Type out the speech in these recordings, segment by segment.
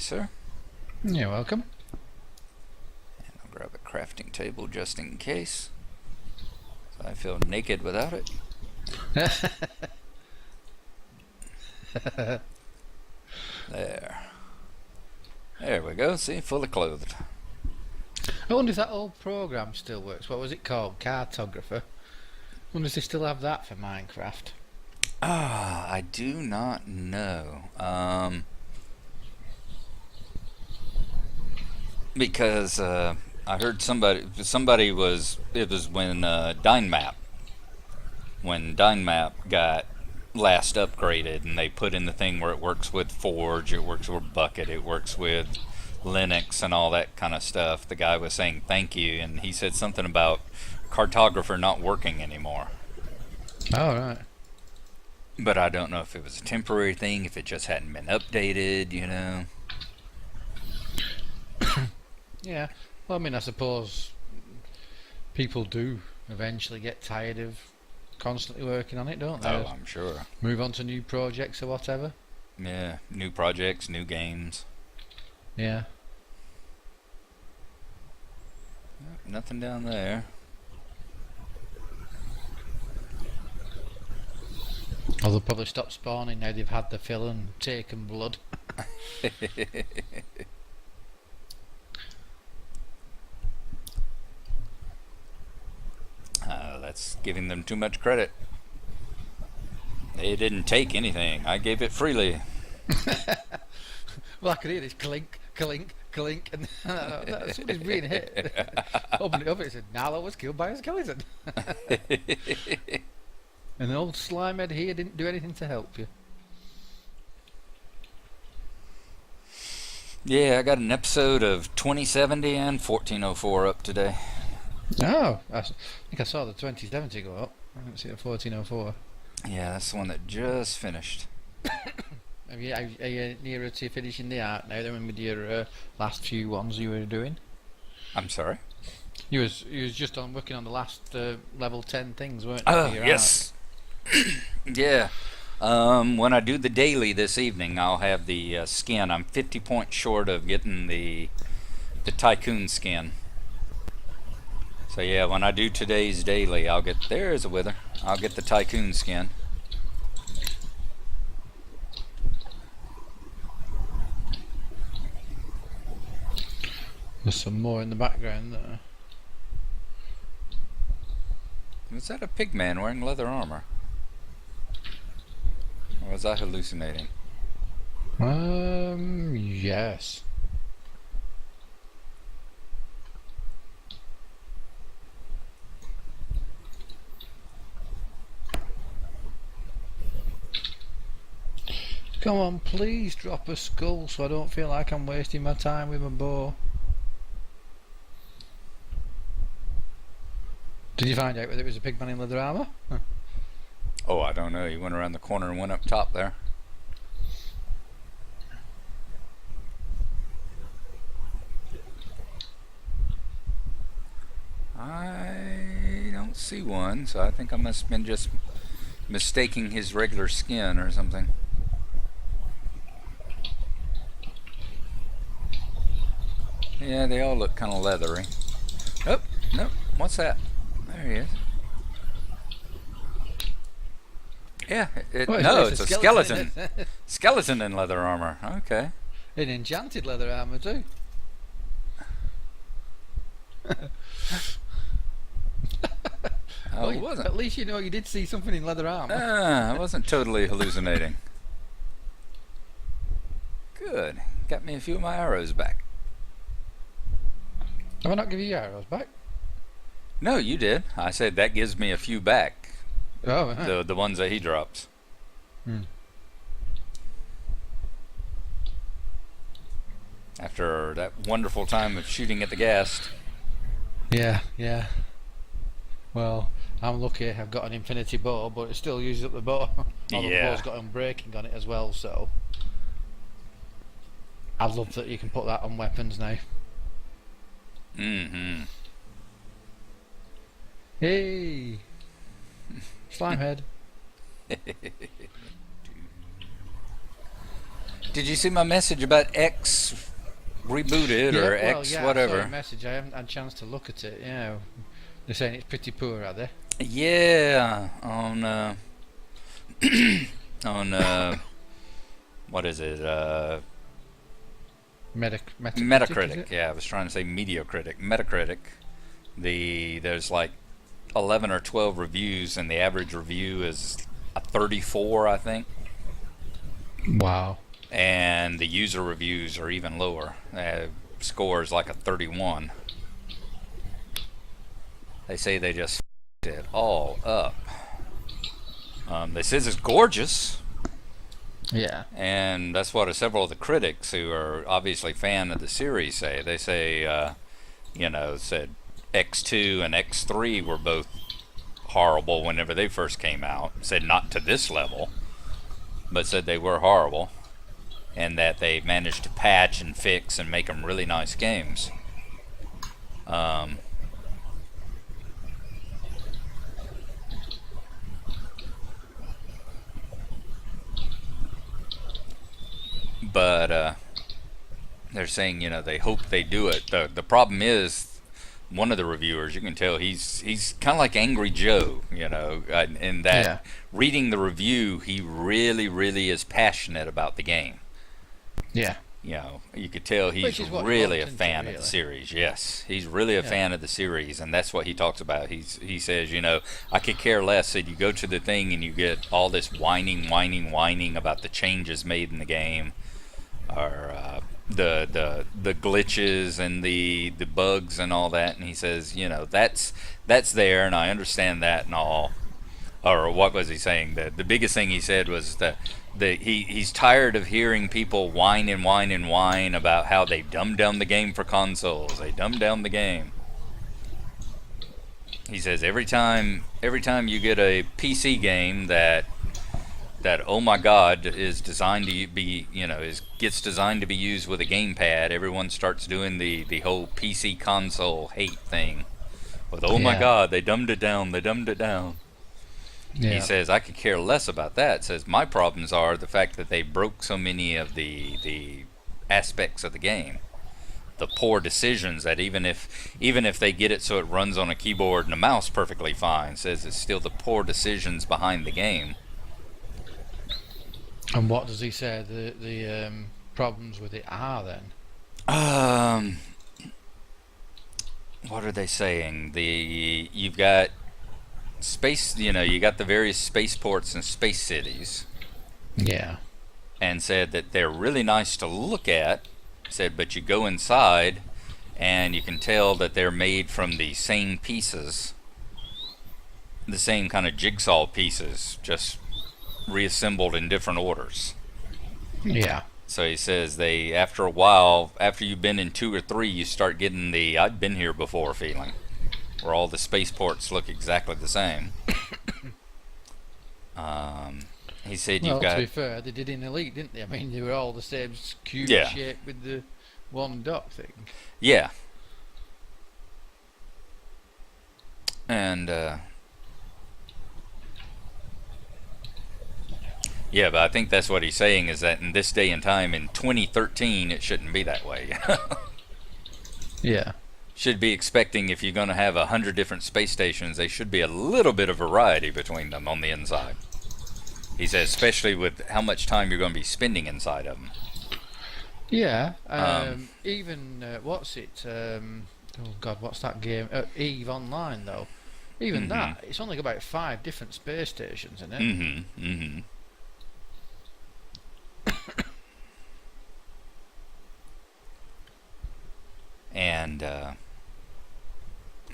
sir. You're welcome. And I'll grab a crafting table just in case. So I feel naked without it. There. There we go. See, fully clothed. I wonder if that old program still works. What was it called? Cartographer. I wonder if they still have that for Minecraft. I do not know. Because I heard somebody was, it was when when Dynmap got last upgraded, and they put in the thing where it works with Forge, it works with Bucket, it works with Linux and all that kind of stuff. The guy was saying thank you, and he said something about Cartographer not working anymore. Oh, right. But I don't know if it was a temporary thing, if it just hadn't been updated, you know. Yeah. Well, I mean, I suppose people do eventually get tired of constantly working on it, don't they? Oh, I'm sure. Move on to new projects or whatever. Yeah, new projects, new games. Yeah. Nothing down there. Or they'll probably stop spawning now they've had the fill and taken blood. That's giving them too much credit. They didn't take anything. I gave it freely. Well, I could hear this clink, clink, clink, and that's what he's being hit. Opened it up, it said, Gnarlo was killed by a skeleton. And the old slimehead here didn't do anything to help you. Yeah, I got an episode of 2070 and 1404 up today. Oh, I think I saw the 2070 go up. I haven't seen the 1404. Yeah, that's the one that just finished. Are you nearer to finishing the art now than with your last few ones you were doing? I'm sorry? You was just working on the last level 10 things, weren't you? Oh, for your yes. Yeah. When I do the daily this evening, I'll have the skin. I'm 50 points short of getting the Tycoon skin. So yeah, when I do today's daily, I'll get, there's a wither, I'll get the Tycoon skin. There's some more in the background there. Was that a pig man wearing leather armor? Or was I hallucinating? Yes. Come on, please drop a skull so I don't feel like I'm wasting my time with a bow. Did you find out whether it was a pigman in leather armour? Huh. Oh, I don't know. He went around the corner and went up top there. I don't see one, so I think I must have been just mistaking his regular skin or something. Yeah, they all look kind of leathery. Oh, no, what's that? There he is. Yeah, it's a skeleton. Skeleton in leather armor. Okay. In enchanted leather armour too. Oh, it wasn't. At least you know you did see something in leather armour. I wasn't totally hallucinating. Good. Got me a few of my arrows back. Have I not given you your arrows back? No, you did. I said that gives me a few back. Oh, right. The ones that he drops. After that wonderful time of shooting at the ghast. Yeah, yeah. Well, I'm lucky I've got an infinity bow, but it still uses up the bow. Although the bow's got unbreaking on it as well, so I love that you can put that on weapons now. Mm-hmm. Hey! Slimehead. Did you see my message about X rebooted Yeah, or well, X yeah, I saw your whatever? message. I haven't had a chance to look at it. Yeah, they're saying it's pretty poor, are they? Yeah, on what is it? Metacritic, is Metacritic. it? Yeah, I was trying to say Mediocritic. Metacritic. There's like 11 or 12 reviews, and the average review is a 34, I think. Wow. And the user reviews are even lower. Scores like a 31. They say they just f***ed it all up. They says it's gorgeous, Yeah. and that's what several of the critics who are obviously fan of the series say. They say, said X2 and X3 were both horrible whenever they first came out. Said not to this level, but said they were horrible, and that they managed to patch and fix and make them really nice games. Um, but they're saying, they hope they do it. The problem is, one of the reviewers, you can tell he's kind of like Angry Joe, in that Yeah. reading the review, he really, really is passionate about the game. Yeah. You could tell Which he's is what you really want, a isn't it, fan of the really? series. Yes, he's really a Yeah. fan of the series, and that's what he talks about. He says, I could care less that you go to the thing and you get all this whining, whining, whining about the changes made in the game, or the glitches and the bugs and all that. And he says, that's there, and I understand that and all. Or what was he saying? The biggest thing he said was that he's tired of hearing people whine and whine and whine about how they dumbed down the game for consoles. They dumbed down the game. He says every time you get a PC game that oh my god is designed to be gets designed to be used with a gamepad, everyone starts doing the whole PC console hate thing. With oh my Yeah. god, they dumbed it down. They dumbed it down. He Yeah. says, I could care less about that. Says, my problems are the fact that they broke so many of the aspects of the game. The poor decisions that even if they get it so it runs on a keyboard and a mouse perfectly fine, says it's still the poor decisions behind the game. And what does he say the problems with it are then? Um, what are they saying? You've got space. You got the various spaceports and space cities, Yeah. and said that they're really nice to look at. Said, but you go inside, and you can tell that they're made from the same pieces, the same kind of jigsaw pieces, just reassembled in different orders. Yeah. So he says after a while, after you've been in 2 or 3, you start getting the I've been here before feeling, where all the spaceports look exactly the same. He said Well, you've to got be fair, they did in Elite, didn't they? I mean, they were all the same cube Yeah. shape with the one dot thing. yeah, and yeah, but I think that's what he's saying is that in this day and time, in 2013, it shouldn't be that way. Yeah. Should be expecting if you're going to have 100 different space stations, they should be a little bit of variety between them on the inside. He says, especially with how much time you're going to be spending inside of them. Yeah. Um, Even what's it? Oh God, what's that game? Eve Online though. Even Mhm. that, it's only got about 5 different space stations in it. Mm-hmm. Mm-hmm. And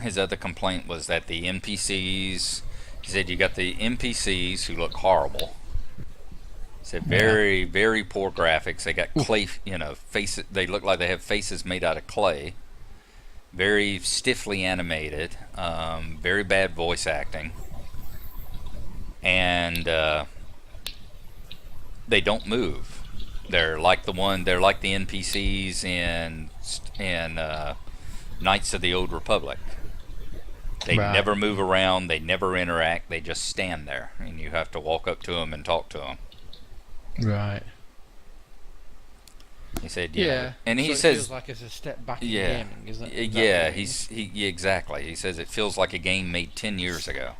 his other complaint was that the NPCs. He said you got the NPCs who look horrible. He said very, very poor graphics. They got clay, faces. They look like they have faces made out of clay. Very stiffly animated. Very bad voice acting. And they don't move. They're like the NPCs in Knights of the Old Republic. They Right. never move around. They never interact. They just stand there, and you have to walk up to them and talk to them. Right. He said, Yeah. and So he it says, feels like it's a step back in yeah, gaming, isn't it? Is that what yeah, it means? yeah, exactly. He says it feels like a game made 10 years ago.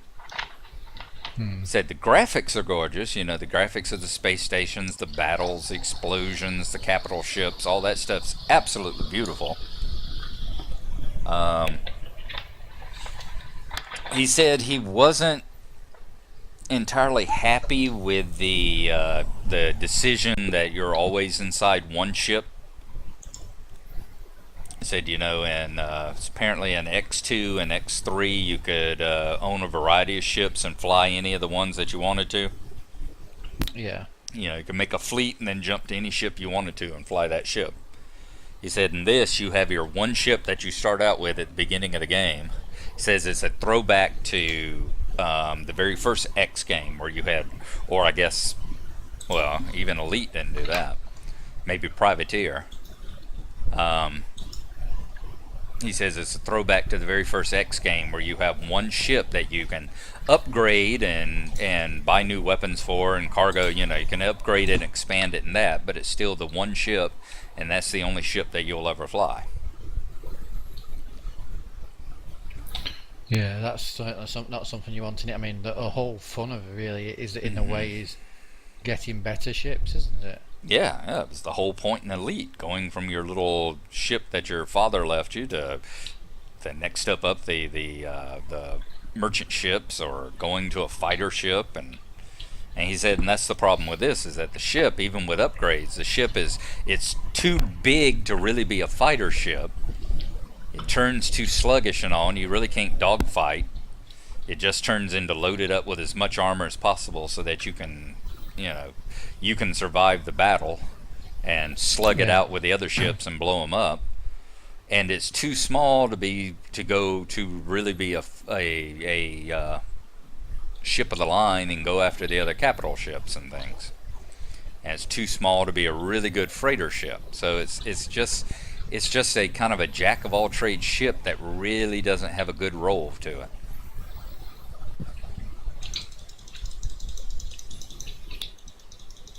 Hmm. He said the graphics are gorgeous. You know, the graphics of the space stations, the battles, the explosions, the capital ships, all that stuff's absolutely beautiful. Um, he said he wasn't entirely happy with the decision that you're always inside one ship. He said, you know, and apparently in X2 and X3 you could own a variety of ships and fly any of the ones that you wanted to. Yeah. You know, you could make a fleet and then jump to any ship you wanted to and fly that ship. He said, in this, you have your one ship that you start out with at the beginning of the game. He says it's a throwback to the very first X game where you had, or I guess, well, even Elite didn't do that. Maybe Privateer. Um, he says it's a throwback to the very first X game where you have one ship that you can upgrade and buy new weapons for and cargo. You know, you can upgrade it and expand it in that, but it's still the one ship, and that's the only ship that you'll ever fly. Yeah, that's certainly not something you want in it. I mean, the whole fun of it really is, in a Mm-hmm. way, is getting better ships, isn't it? Yeah, it was the whole point in Elite, going from your little ship that your father left you to the next step up, the merchant ships, or going to a fighter ship. And he said, and that's the problem with this, is that the ship, even with upgrades, the ship it's too big to really be a fighter ship. It turns too sluggish and all, and you really can't dogfight. It just turns into loaded up with as much armor as possible so that you know, you can survive the battle and slug it Yeah. out with the other ships and blow them up. And it's too small to go to really be a ship of the line and go after the other capital ships and things. And it's too small to be a really good freighter ship. So it's just a kind of a jack of all trades ship that really doesn't have a good role to it.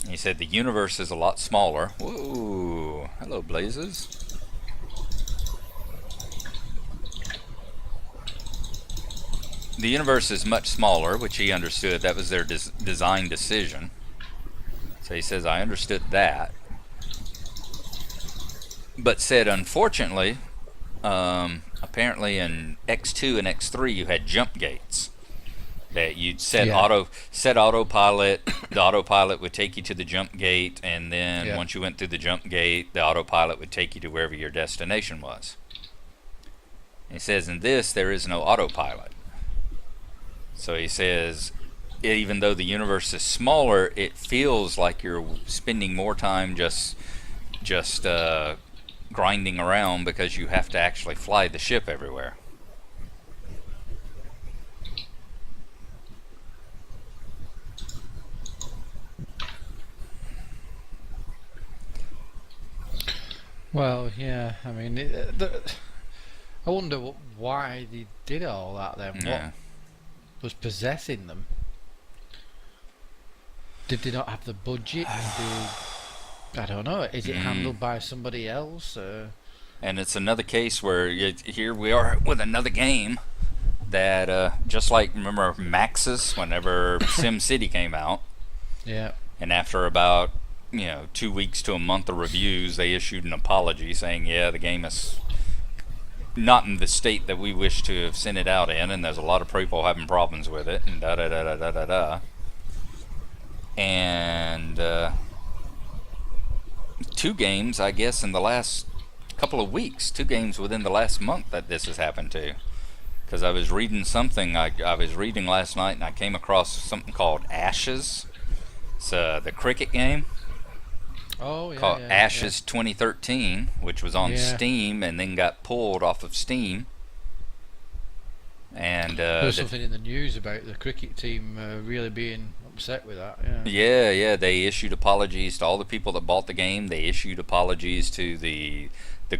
He said the universe is a lot smaller. Whoa, hello Blazes. The universe is much smaller, which he understood. That was their design decision. So he says, I understood that. But said, unfortunately, apparently in X2 and X3 you had jump gates that you'd Yeah. set autopilot. The autopilot would take you to the jump gate, and then Yeah. once you went through the jump gate, the autopilot would take you to wherever your destination was. He says in this there is no autopilot. So he says, even though the universe is smaller, it feels like you're spending more time just grinding around because you have to actually fly the ship everywhere. Well, yeah. I mean, I wonder why they did all that then. What Yeah. was possessing them? Did they not have the budget? I don't know. Is it handled by somebody else? And it's another case where here we are with another game that, just like, remember Maxis whenever SimCity came out, Yeah. and after about 2 weeks to a month of reviews, they issued an apology saying, yeah, the game is not in the state that we wish to have sent it out in, and there's a lot of people having problems with it, and da da da da da da da. And two games, I guess, in the last couple of weeks, two games within the last month that this has happened to. Because I was reading something, I was reading last night, and I came across something called Ashes. It's the cricket game Oh yeah. called Yeah. Ashes 2013, which was on Yeah. Steam and then got pulled off of Steam. And There was something in the news about the cricket team really being upset with that. Yeah. yeah, they issued apologies to all the people that bought the game. They issued apologies to the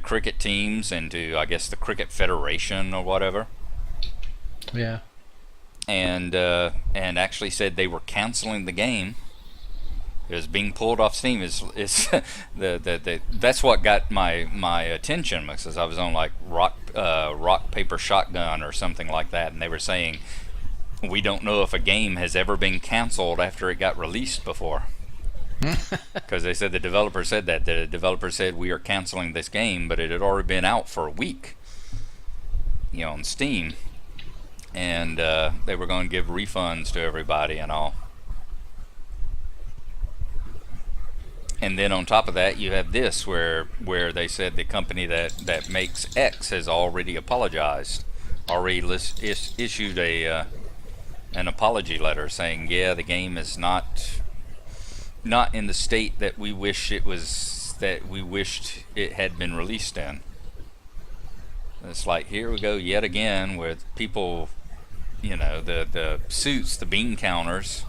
cricket teams and to, I guess, the Cricket Federation or whatever. Yeah. And actually said they were canceling the game It was being pulled off Steam. Is that's what got my attention, because I was on like rock paper shotgun or something like that, and they were saying we don't know if a game has ever been canceled after it got released before. Because they said the developer said that the developer said we are canceling this game, but it had already been out for a week, on Steam, and they were going to give refunds to everybody and all. And then on top of that, you have this where they said the company that makes X has already apologized, already issued an apology letter saying, yeah, the game is not in the state that we wished it had been released in. It's like, here we go yet again with people, the suits, the bean counters,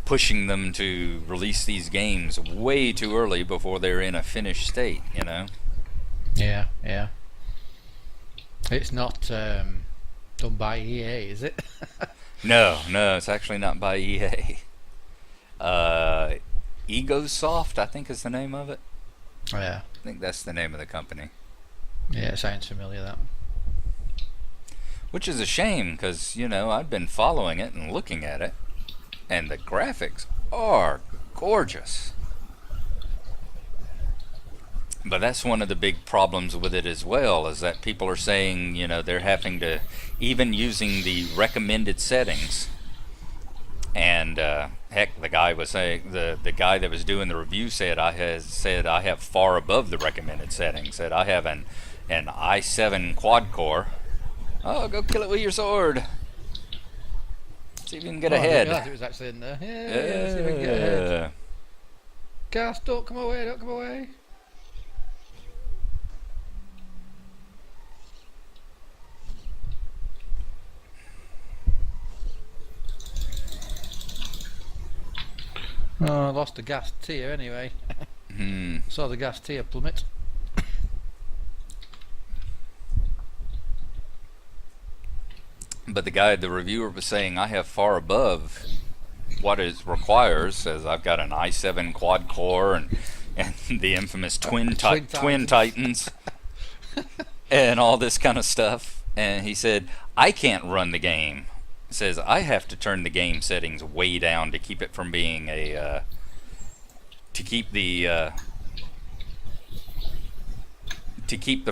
pushing them to release these games way too early before they're in a finished state, Yeah. It's not done by EA, is it? No, it's actually not by EA. Egosoft, I think, is the name of it. Yeah. I think that's the name of the company. Yeah, it sounds familiar, that. Which is a shame, because, I've been following it and looking at it, and the graphics are gorgeous. But that's one of the big problems with it as well, is that people are saying, they're having to, even using the recommended settings, and heck, the guy was saying, the guy that was doing the review said I have far above the recommended settings. Said I have an i7 quad core. Oh, go kill it with your sword. See if you can get ahead. I it was actually in there. Yeah, see if we can get ahead. Gas, don't come away. Oh, I lost the gas tier anyway. Saw the gas tier plummet. But the reviewer was saying I have far above what it requires. Says I've got an i7 quad core and the infamous twin Titans and all this kind of stuff. And he said I can't run the game. Says I have to turn the game settings way down to keep it from being to keep the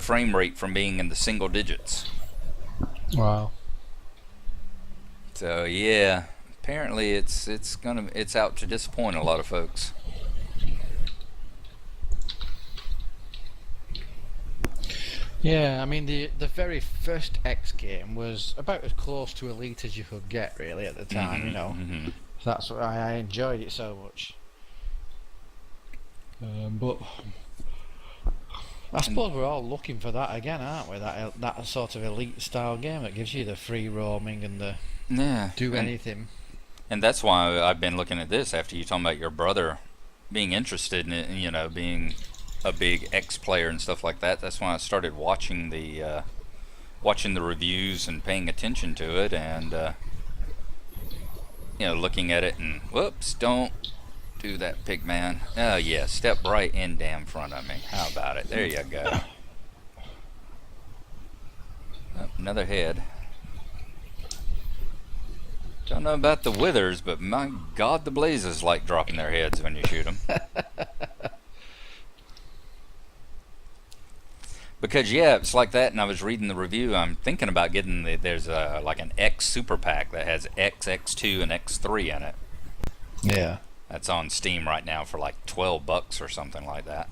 frame rate from being in the single digits. Wow. So yeah, apparently it's out to disappoint a lot of folks. Yeah, I mean the very first X game was about as close to Elite as you could get, really, at the time. Mm-hmm. So that's why I enjoyed it so much. But I suppose we're all looking for that again, aren't we? That sort of Elite style game that gives you the free roaming and the do anything. And that's why I've been looking at this after you talking about your brother being interested in it, being a big X player and stuff like that. That's why I started watching the reviews and paying attention to it, and looking at it and whoops, don't do that, pig man. Oh yeah, step right in damn front of me. How about it? There you go. Oh, another head. Don't know about the withers, but my God, the blazes like dropping their heads when you shoot them. Because yeah, it's like that, and I was reading the review. I'm thinking about getting there's like an X super pack that has X, X2, and X3 in it. Yeah. That's on Steam right now for like $12 or something like that.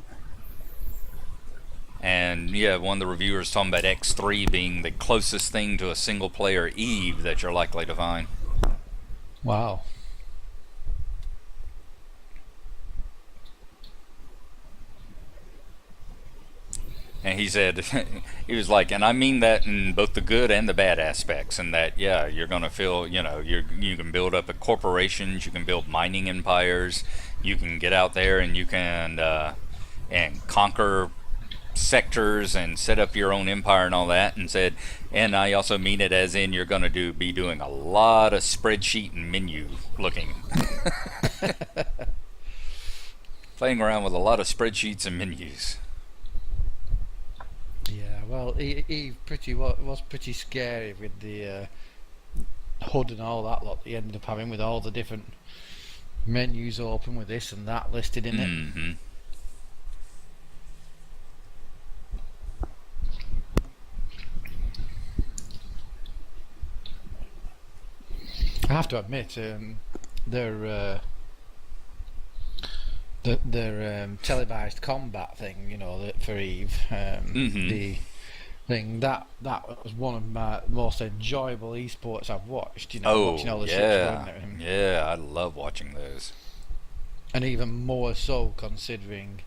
And yeah, one of the reviewers talking about X3 being the closest thing to a single player Eve that you're likely to find. Wow. And he said, he was like, and I mean that in both the good and the bad aspects, and that, yeah, you're going to feel, you can build up corporations, you can build mining empires, you can get out there and you can and conquer sectors and set up your own empire and all that. And said, and I also mean it as in you're going to be doing a lot of spreadsheet and menu looking. Playing around with a lot of spreadsheets and menus. Yeah, well, he pretty was pretty scary with the HUD and all that lot that you ended up having with all the different menus open with this and that listed in it. Mm-hmm. I have to admit, their televised combat thing, for Eve, Mm-hmm. the thing that was one of my most enjoyable esports I've watched. Watching all Oh the ships going yeah, there, yeah. I love watching those. and even more so considering,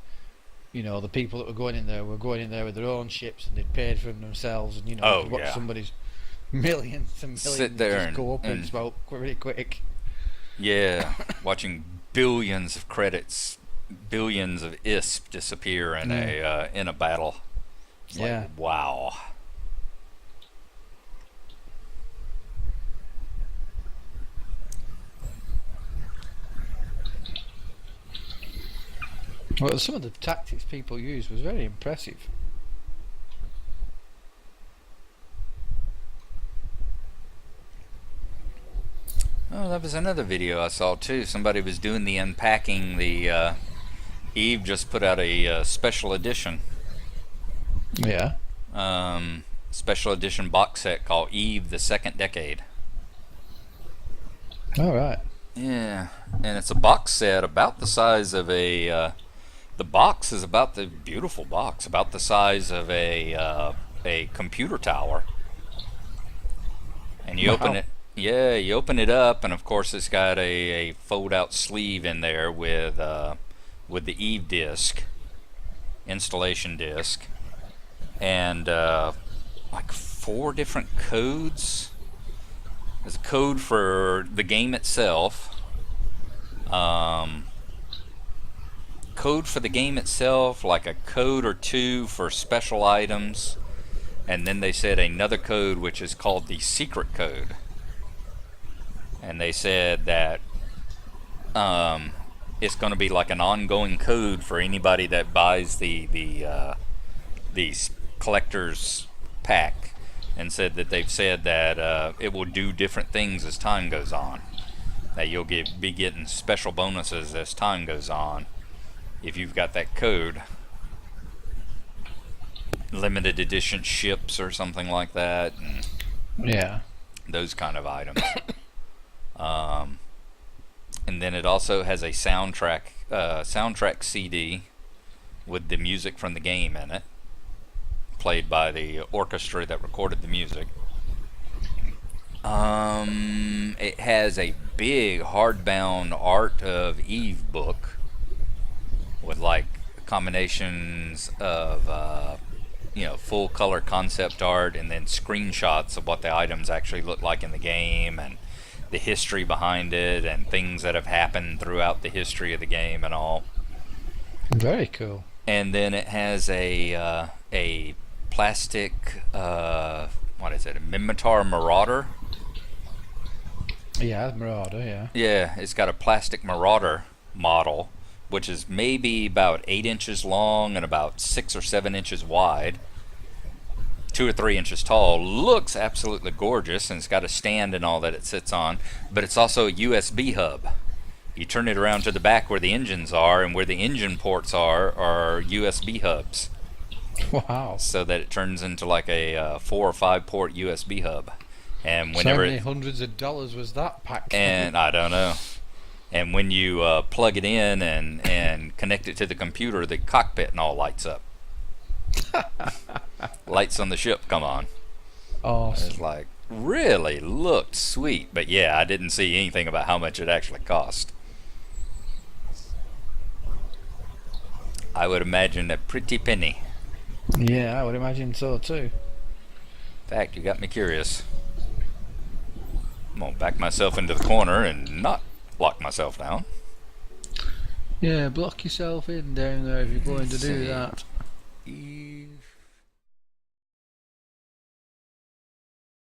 the people that were going in there with their own ships and they'd paid for them themselves, and you Oh could watch yeah. somebody's millions and Sit millions there just go up in and smoke really quick. yeah, watching billions of credits, billions of ISP disappear Mm, in a battle. It's like yeah. wow. Well, some of the tactics people used was very impressive. Oh, that was another video I saw too. Somebody was doing the unpacking. The Eve just put out a special edition, Yeah. special edition box set called Eve: The Second Decade. All right. Yeah, and it's a box set about the size of a. The box is about the beautiful box, about the size of a computer tower. And you open Wow. it. Yeah, you open it up, and of course it's got a fold-out sleeve in there with the Eve disc, installation disc, and like 4 different codes. There's a code for the game itself. Um, Code for the game itself, like a code or two for special items, and then they said another code which is called the secret code. And they said that it's going to be like an ongoing code for anybody that buys these collectors pack, and said that they've said that it will do different things as time goes on. That you'll be getting special bonuses as time goes on if you've got that code. Limited edition ships or something like that, and Yeah. those kind of items. Um, and then it also has a soundtrack CD with the music from the game in it, played by the orchestra that recorded the music. It has a big hardbound Art of Eve book with like combinations of full color concept art and then screenshots of what the items actually look like in the game, and the history behind it and things that have happened throughout the history of the game and all. Very cool. And then it has a plastic what is it? A Mimitar Marauder. Yeah, Marauder. Yeah. Yeah, it's got a plastic Marauder model, which is maybe about 8 inches long and about 6 or 7 inches wide, 2 or 3 inches tall. Looks absolutely gorgeous, and it's got a stand and all that it sits on. But it's also a USB hub. You turn it around to the back where the engines are, and where the engine ports are USB hubs, Wow. so that it turns into like a 4 or 5 port USB hub. And So how whenever many hundreds of dollars was that pack? and I don't know. And when you plug it in and connect it to the computer, the cockpit and all lights up. Lights on the ship come on. It's Awesome. like, really looked sweet. But yeah, I didn't see anything about how much it actually cost. I would imagine a pretty penny. Yeah, I would imagine so too. In fact, you got me curious. I'm going to back myself into the corner and not lock myself down. Yeah, block yourself in down there if you're going to do See. that.